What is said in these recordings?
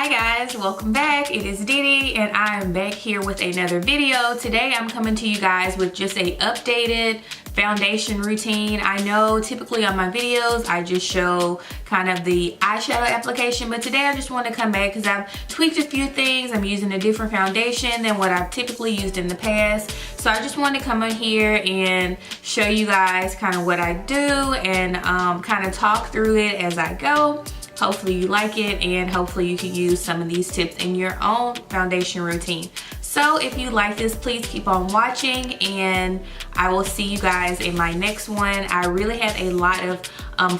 Hi guys, welcome back. It is Didi and I am back here with another video. Today I'm coming to you guys with just a updated foundation routine. I know typically on my videos I just show kind of the eyeshadow application, but today I just want to come back because I've tweaked a few things. I'm using a different foundation than what I've typically used in the past. So I just want to come in here and show you guys kind of what I do and kind of talk through it as I go. Hopefully you like it and hopefully you can use some of these tips in your own foundation routine. So if you like this, please keep on watching and I will see you guys in my next one. I really have a lot of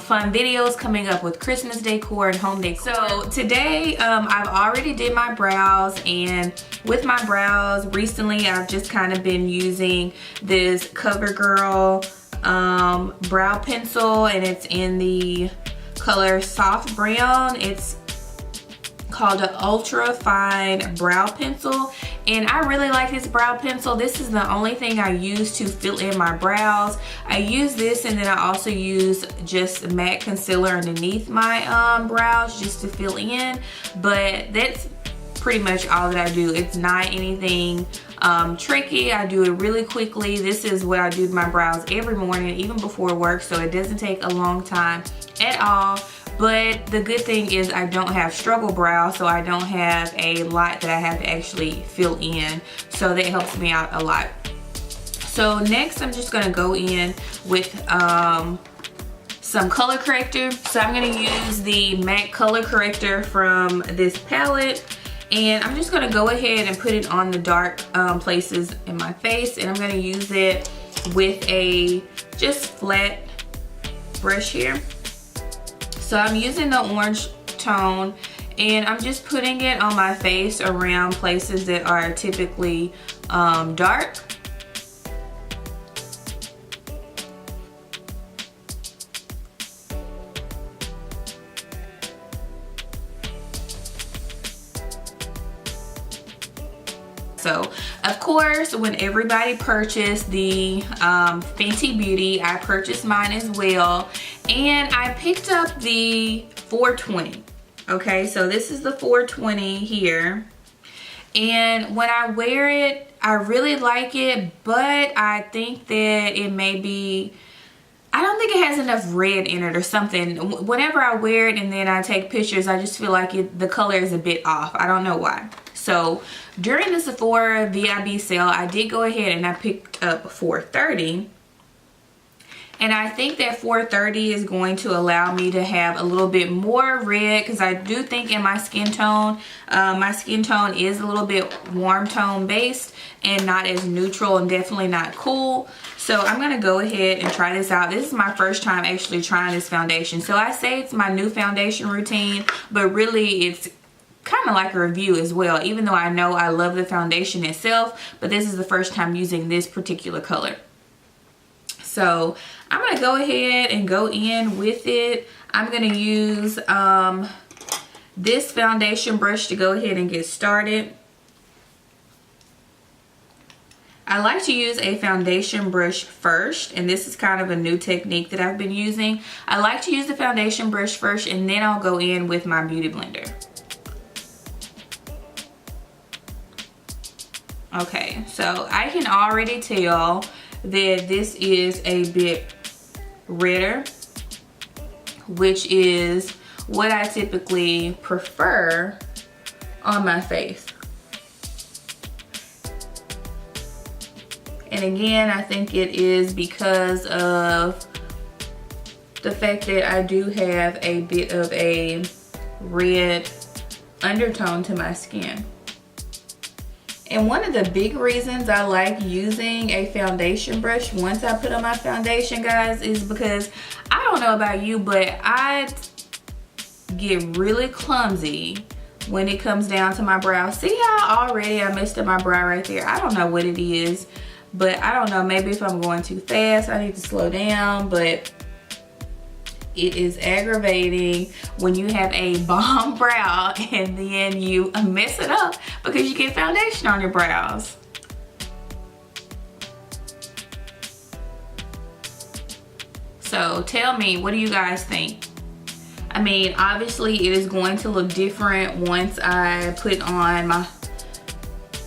fun videos coming up with Christmas decor and home decor. So today I've already did my brows, and with my brows recently I've just kind of been using this Covergirl brow pencil, and it's in the color soft brown. It's called an ultra fine brow pencil, and I really like this brow pencil. This is the only thing I use to fill in my brows. I use this, and then I also use just matte concealer underneath my brows just to fill in, but that's pretty much all that I do. It's not anything tricky. I do it really quickly. This is what I do to my brows every morning, even before work, so it doesn't take a long time at all. But the good thing is I don't have struggle brows, so I don't have a lot that I have to actually fill in, so that helps me out a lot. So next I'm just gonna go in with some color corrector. So I'm gonna use the MAC color corrector from this palette, and I'm just gonna go ahead and put it on the dark places in my face, and I'm gonna use it with a just flat brush here. So I'm using the orange tone, and I'm just putting it on my face around places that are typically dark. So, of course, when everybody purchased the Fenty Beauty, I purchased mine as well. And I picked up the 420. Okay, so this is the 420 here. And when I wear it, I really like it, but I think that it may be, I don't think it has enough red in it or something. Whenever I wear it and then I take pictures, I just feel like the color is a bit off. I don't know why. So during the Sephora VIB sale, I did go ahead and I picked up 430. And I think that 430 is going to allow me to have a little bit more red, because I do think in my skin tone is a little bit warm tone based and not as neutral and definitely not cool. So I'm going to go ahead and try this out. This is my first time actually trying this foundation. So I say it's my new foundation routine, but really it's kind of like a review as well, even though I know I love the foundation itself, but this is the first time using this particular color. So I'm going to go ahead and go in with it. I'm going to use this foundation brush to go ahead and get started. I like to use a foundation brush first, and this is kind of a new technique that I've been using. I like to use the foundation brush first, and then I'll go in with my beauty blender. Okay, so I can already tell that this is a bit redder, which is what I typically prefer on my face. And again, I think it is because of the fact that I do have a bit of a red undertone to my skin. And one of the big reasons I like using a foundation brush once I put on my foundation, guys, is because I don't know about you, but I get really clumsy when it comes down to my brow. See how already I messed up my brow right there? I don't know what it is, but I don't know, maybe if I'm going too fast, I need to slow down, but it is aggravating when you have a bomb brow and then you mess it up because you get foundation on your brows. So tell me, what do you guys think? I mean, obviously it is going to look different once I put on my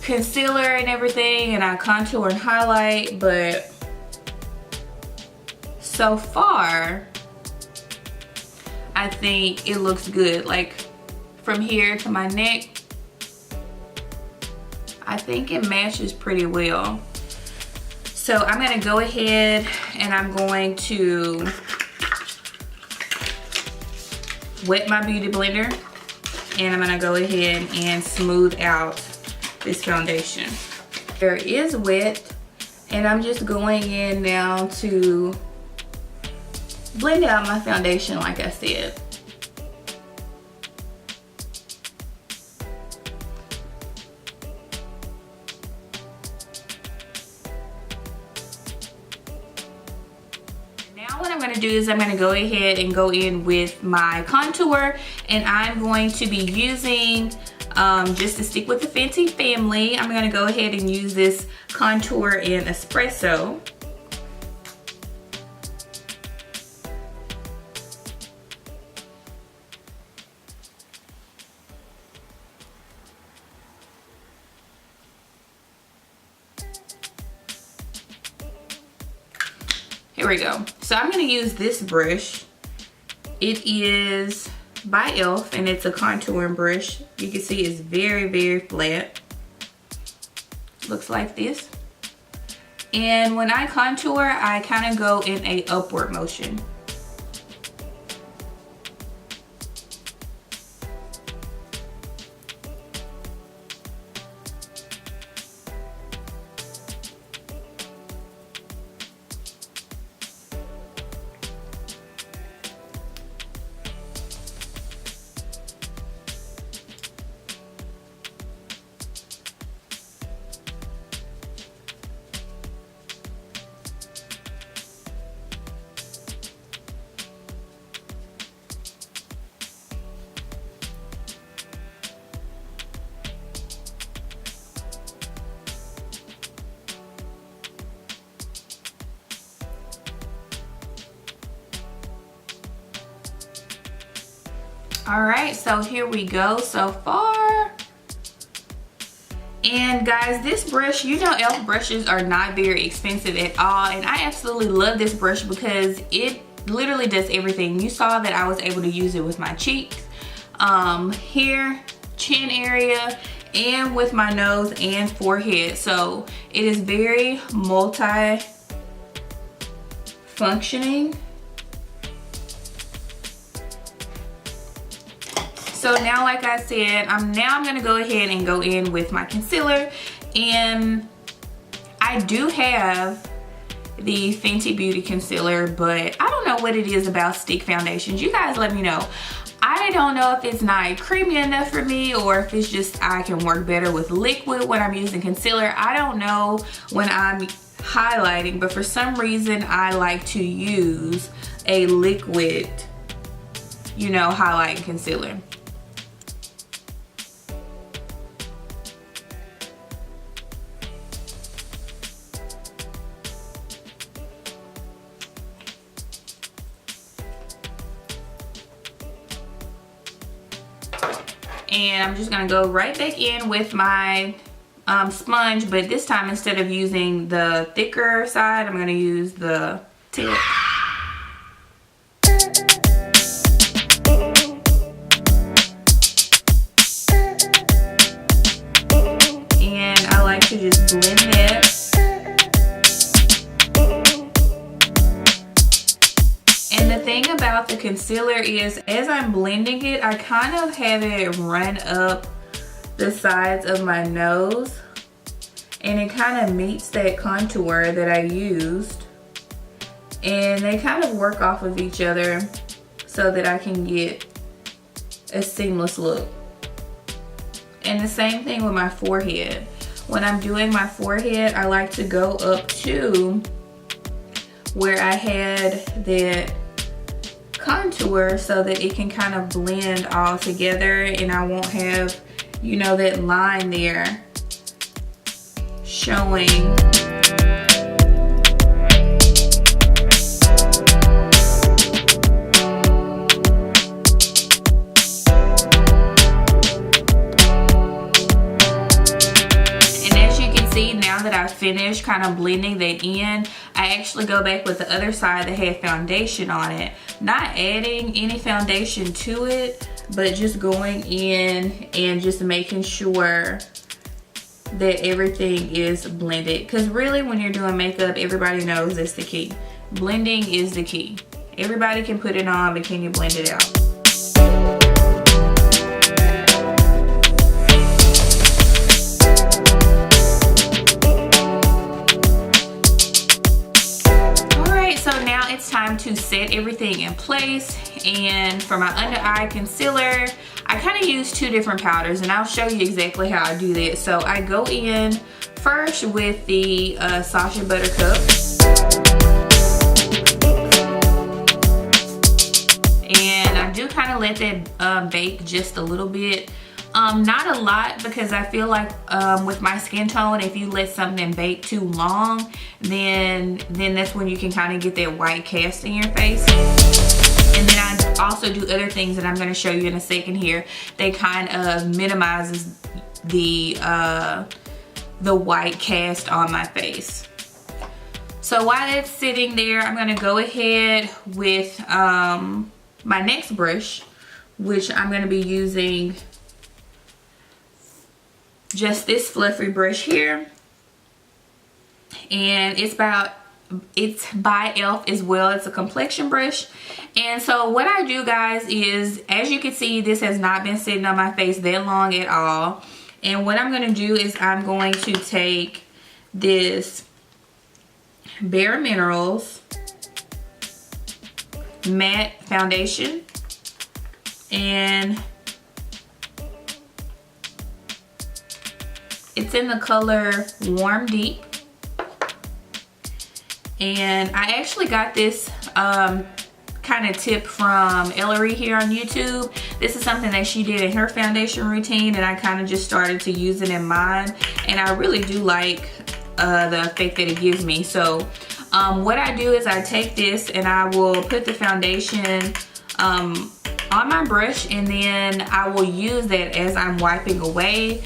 concealer and everything and I contour and highlight, but so far I think it looks good. Like from here to my neck, I think it matches pretty well. So I'm gonna go ahead and I'm going to wet my beauty blender, and I'm gonna go ahead and smooth out this foundation. Hair is wet, and I'm just going in now to blend out my foundation like I said. Now what I'm going to do is I'm going to go ahead and go in with my contour, and I'm going to be using just to stick with the Fenty family, I'm going to go ahead and use this Contour-Espresso. Here we go. So I'm going to use this brush. It is by e.l.f. and it's a contouring brush. You can see it's very, very flat. Looks like this. And when I contour, I kind of go in a upward motion. All right, so here we go so far. And guys, this brush, you know e.l.f. brushes are not very expensive at all, and I absolutely love this brush because it literally does everything. You saw that I was able to use it with my cheeks, here, chin area, and with my nose and forehead. So it is very multi-functioning. So now, like I said, I'm gonna go ahead and go in with my concealer, and I do have the Fenty Beauty concealer, but I don't know what it is about stick foundations. You guys let me know. I don't know if it's not creamy enough for me, or if it's just I can work better with liquid when I'm using concealer. I don't know when I'm highlighting, but for some reason I like to use a liquid, you know, highlight concealer. And I'm just gonna go right back in with my sponge, but this time instead of using the thicker side, I'm gonna use the tip. And I like to just blend it. And the thing about the concealer is, as I'm blending it, I kind of have it run up the sides of my nose, and it kind of meets that contour that I used, and they kind of work off of each other so that I can get a seamless look. And the same thing with my forehead. When I'm doing my forehead, I like to go up to where I had that contour so that it can kind of blend all together, and I won't have, you know, that line there showing. that I finish kind of blending that in, I actually go back with the other side that had foundation on it. Not adding any foundation to it, but just going in and just making sure that everything is blended. Because really, when you're doing makeup, everybody knows that's the key. Blending is the key. Everybody can put it on, but can you blend it out? It's time to set everything in place. And for my under eye concealer, I kind of use two different powders, and I'll show you exactly how I do that. So I go in first with the Sacha Buttercup, and I do kind of let that bake just a little bit. Not a lot, because I feel like with my skin tone, if you let something bake too long, then that's when you can kind of get that white cast in your face. And then I also do other things that I'm going to show you in a second here. They kind of minimizes the white cast on my face. So while it's sitting there, I'm going to go ahead with my next brush, which I'm going to be using just this fluffy brush here, and it's by e.l.f. as well. It's a complexion brush. And so what I do, guys, is, as you can see, this has not been sitting on my face that long at all. And what I'm going to do is I'm going to take this Bare Minerals matte foundation, and it's in the color Warm Deep. And I actually got this kind of tip from Ellery here on YouTube. This is something that she did in her foundation routine, and I kind of just started to use it in mine. And I really do like the effect that it gives me. So what I do is I take this and I will put the foundation on my brush, and then I will use that as I'm wiping away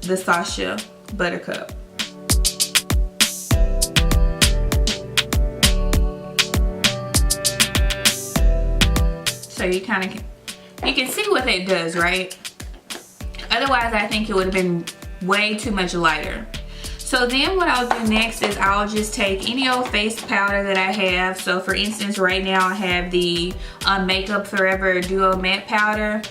the Sacha Buttercup. So you can see what it does, right? Otherwise, I think it would have been way too much lighter. So then what I'll do next is I'll just take any old face powder that I have. So for instance, right now I have the Makeup Forever Duo Matte Powder.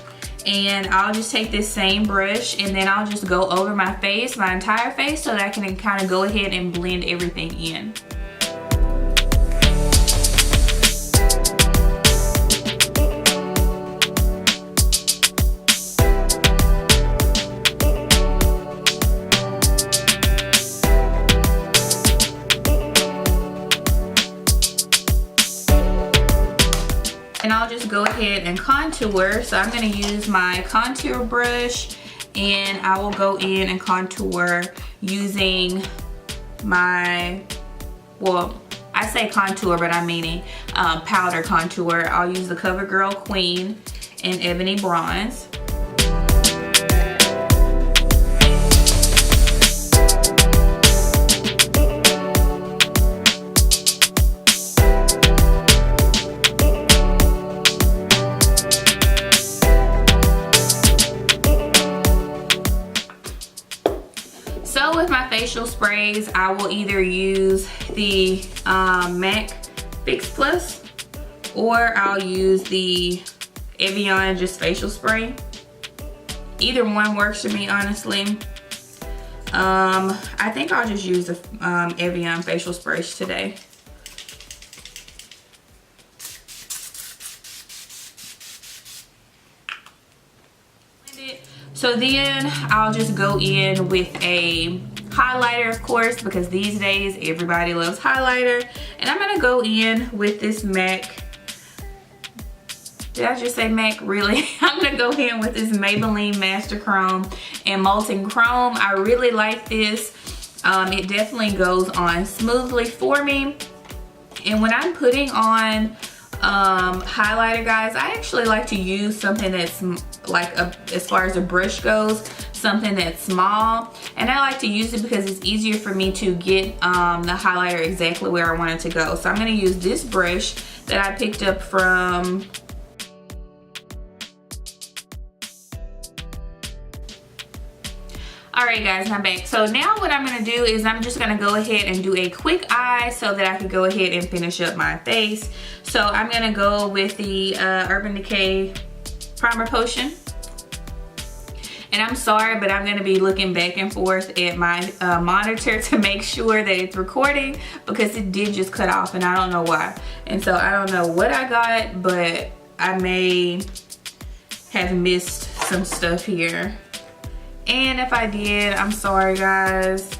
And I'll just take this same brush, and then I'll just go over my face, my entire face, so that I can kind of go ahead and blend everything in. And I'll just go ahead and contour. So I'm going to use my contour brush, and I will go in and contour using my, well, I say contour, but I'm meaning powder contour. I'll use the Covergirl Queen in Ebony Bronze. So with my facial sprays, I will either use the MAC Fix Plus, or I'll use the Evian just facial spray. Either one works for me, honestly. I think I'll just use the Evian facial sprays today. So then I'll just go in with a highlighter, of course, because these days everybody loves highlighter. And I'm gonna go in with this MAC. Did I just say MAC? Really? I'm gonna go in with this Maybelline Master Chrome and Molten Chrome. I really like this. It definitely goes on smoothly for me. And when I'm putting on highlighter, guys, I actually like to use something that's like as far as a brush goes, something that's small, and I like to use it because it's easier for me to get the highlighter exactly where I want it to go. So I'm going to use this brush that I picked up from Alright guys, I'm back. So now what I'm going to do is I'm just going to go ahead and do a quick eye so that I can go ahead and finish up my face. So I'm going to go with the Urban Decay Primer Potion. And I'm sorry, but I'm going to be looking back and forth at my monitor to make sure that it's recording, because it did just cut off and I don't know why. And so I don't know what I got, but I may have missed some stuff here. And if I did, I'm sorry guys.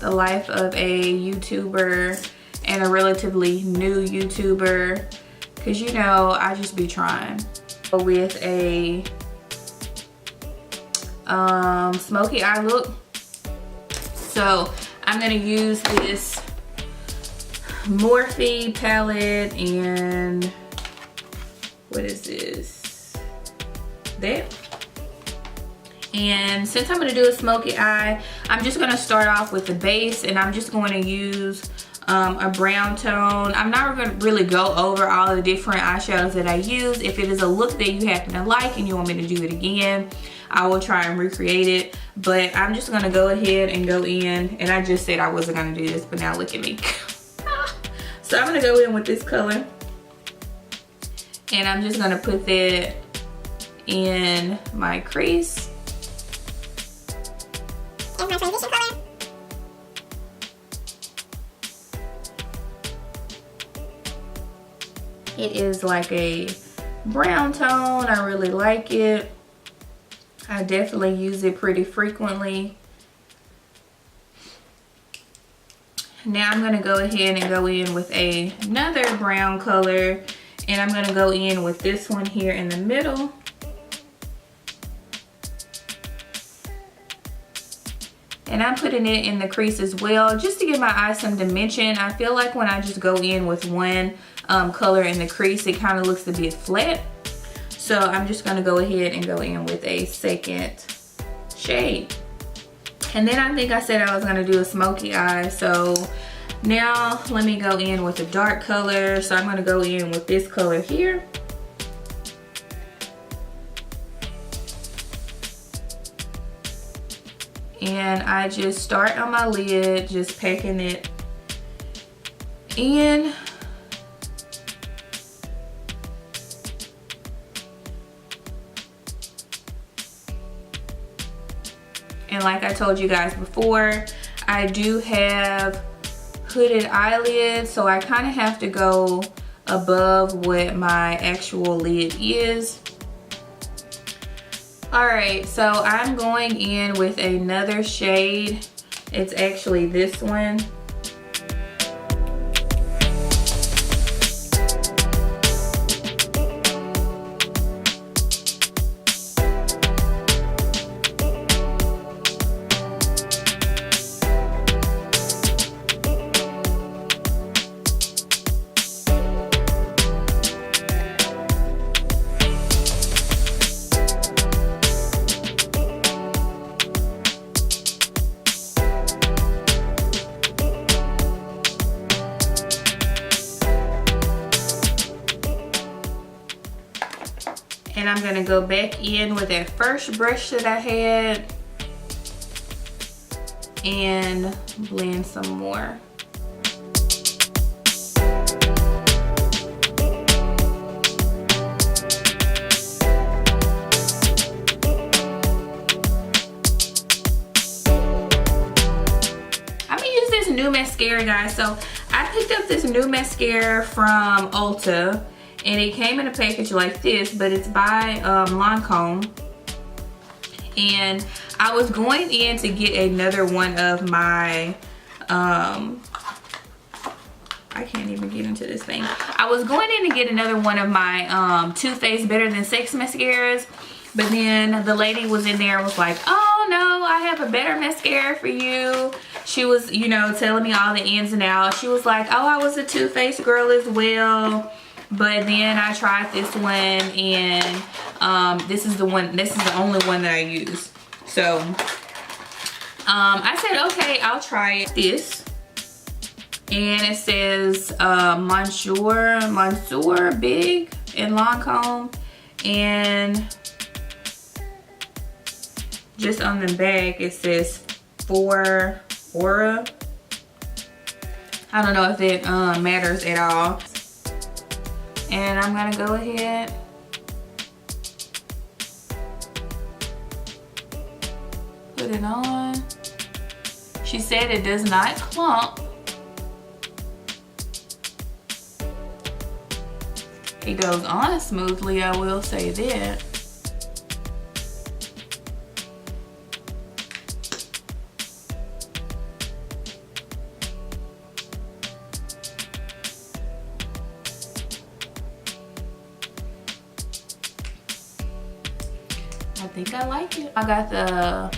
The life of a YouTuber and a relatively new YouTuber, because you know I just be trying. With a smoky eye look. So I'm gonna use this Morphe palette, and what is this? That. And since I'm going to do a smoky eye, I'm just going to start off with the base, and I'm just going to use a brown tone. I'm not going to really go over all the different eyeshadows that I use. If it is a look that you happen to like and you want me to do it again, I will try and recreate it. But I'm just going to go ahead and go in, and I just said I wasn't going to do this, but now look at me. So I'm going to go in with this color, and I'm just going to put that in my crease. And my transition color. It is like a brown tone. I really like it. I definitely use it pretty frequently. Now I'm going to go ahead and go in with another brown color, and I'm going to go in with this one here in the middle. And I'm putting it in the crease as well, just to give my eye some dimension. I feel like when I just go in with one color in the crease, it kind of looks a bit flat. So I'm just going to go ahead and go in with a second shade. And then I think I said I was going to do a smoky eye. So now let me go in with a dark color. So I'm going to go in with this color here. And I just start on my lid, just packing it in. And like I told you guys before, I do have hooded eyelids, so I kind of have to go above what my actual lid is. Alright, so I'm going in with another shade. It's actually this one. And I'm gonna go back in with that first brush that I had and blend some more. I'm gonna use this new mascara, guys. So I picked up this new mascara from Ulta. And it came in a package like this, but it's by Lancome. And I was going in to get another one of my, I can't even get into this thing. I was going in to get another one of my Too Faced Better Than Sex mascaras. But then the lady was in there and was like, oh no, I have a better mascara for you. She was, you know, telling me all the ins and outs. She was like, oh, I was a Too Faced girl as well. But then I tried this one, and this is the only one that I use. So I said, okay, I'll try this. And it says Monsieur Big in Lancome. And just on the back it says POREfection. I don't know if it matters at all. And I'm gonna go ahead put it on. She said it does not clump. It goes on smoothly, I will say that. I think I like it. I got the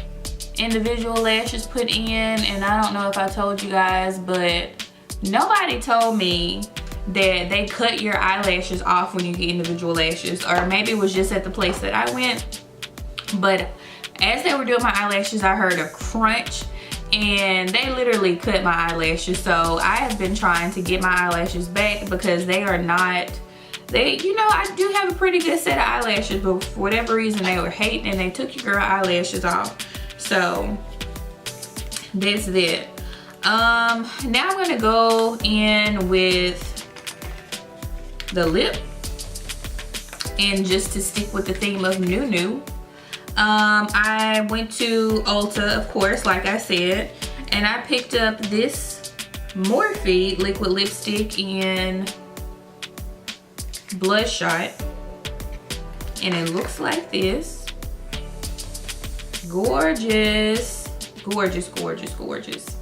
individual lashes put in, and I don't know if I told you guys, but nobody told me that they cut your eyelashes off when you get individual lashes, or maybe it was just at the place that I went. But as they were doing my eyelashes, I heard a crunch, and they literally cut my eyelashes. So I have been trying to get my eyelashes back because they are not, you know, I do have a pretty good set of eyelashes, but for whatever reason they were hating and they took your girl eyelashes off. So that's that. Now I'm gonna go in with the lip, and just to stick with the theme of new, I went to Ulta, of course, like I said, and I picked up this Morphe liquid lipstick in Bloodshot, and it looks like this. Gorgeous, gorgeous, gorgeous, gorgeous.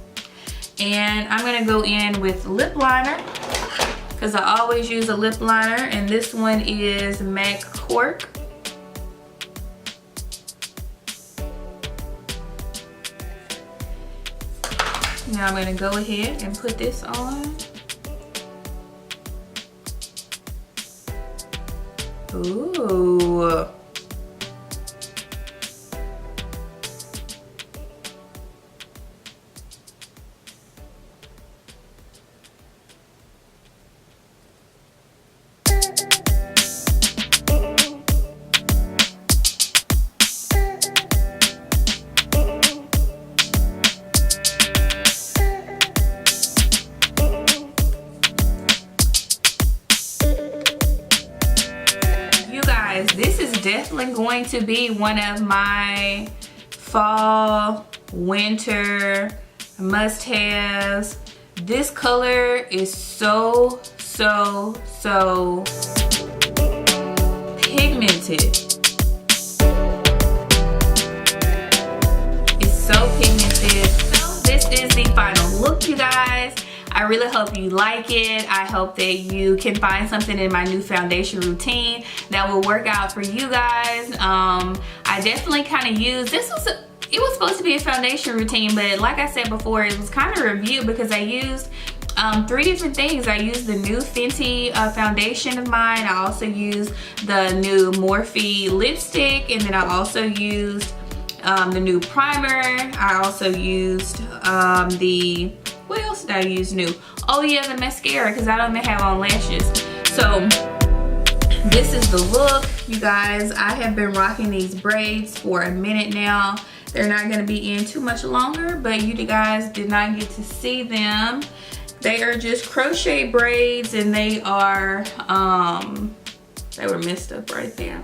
And I'm gonna go in with lip liner, because I always use a lip liner, and this one is MAC Cork. Now I'm gonna go ahead and put this on. Ooh. This is definitely going to be one of my fall, winter must-haves. This color is so pigmented. It's so pigmented. So this is the final look, you guys. I really hope you like it. I hope that you can find something in my new foundation routine that will work out for you guys. I definitely kind of used, it was supposed to be a foundation routine, but like I said before, it was kind of a review because I used 3 different things. I used the new Fenty foundation of mine. I also used the new Morphe lipstick, and then I also used the new primer. I also used what else did I use new? Oh yeah, the mascara, because I don't even have on lashes. So this is the look, you guys. I have been rocking these braids for a minute now. They're not going to be in too much longer, but you guys did not get to see them. They are just crochet braids, and they are they were messed up right there,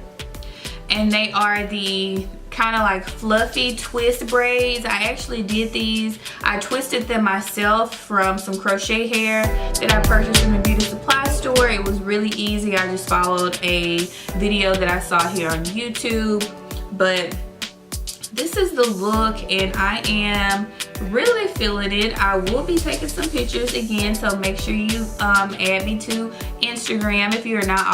and they are the kind of like fluffy twist braids. I actually did these. I twisted them myself from some crochet hair that I purchased from the beauty supply store. It was really easy. I just followed a video that I saw here on YouTube. But this is the look, and I am really feeling it. I will be taking some pictures again, so make sure you add me to Instagram if you're not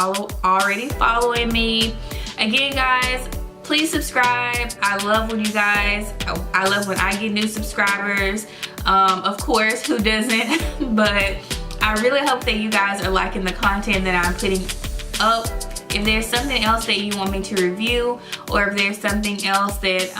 already following me. Again, guys, please subscribe. I love when you guys, I love when I get new subscribers. Of course, who doesn't? But I really hope that you guys are liking the content that I'm putting up if there's something else that you want me to review, or if there's something else that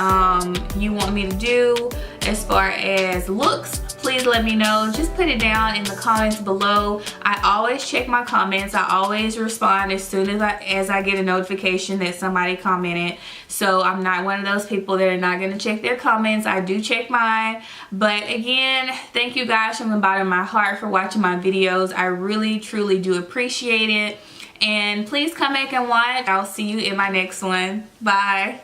you want me to do as far as looks, please let me know. Just put it down in the comments below. I always check my comments. I always respond as soon as I get a notification that somebody commented. So I'm not one of those people that are not going to check their comments. I do check mine. But again, thank you guys from the bottom of my heart for watching my videos. I really truly do appreciate it. And please come back and watch. I'll see you in my next one. Bye.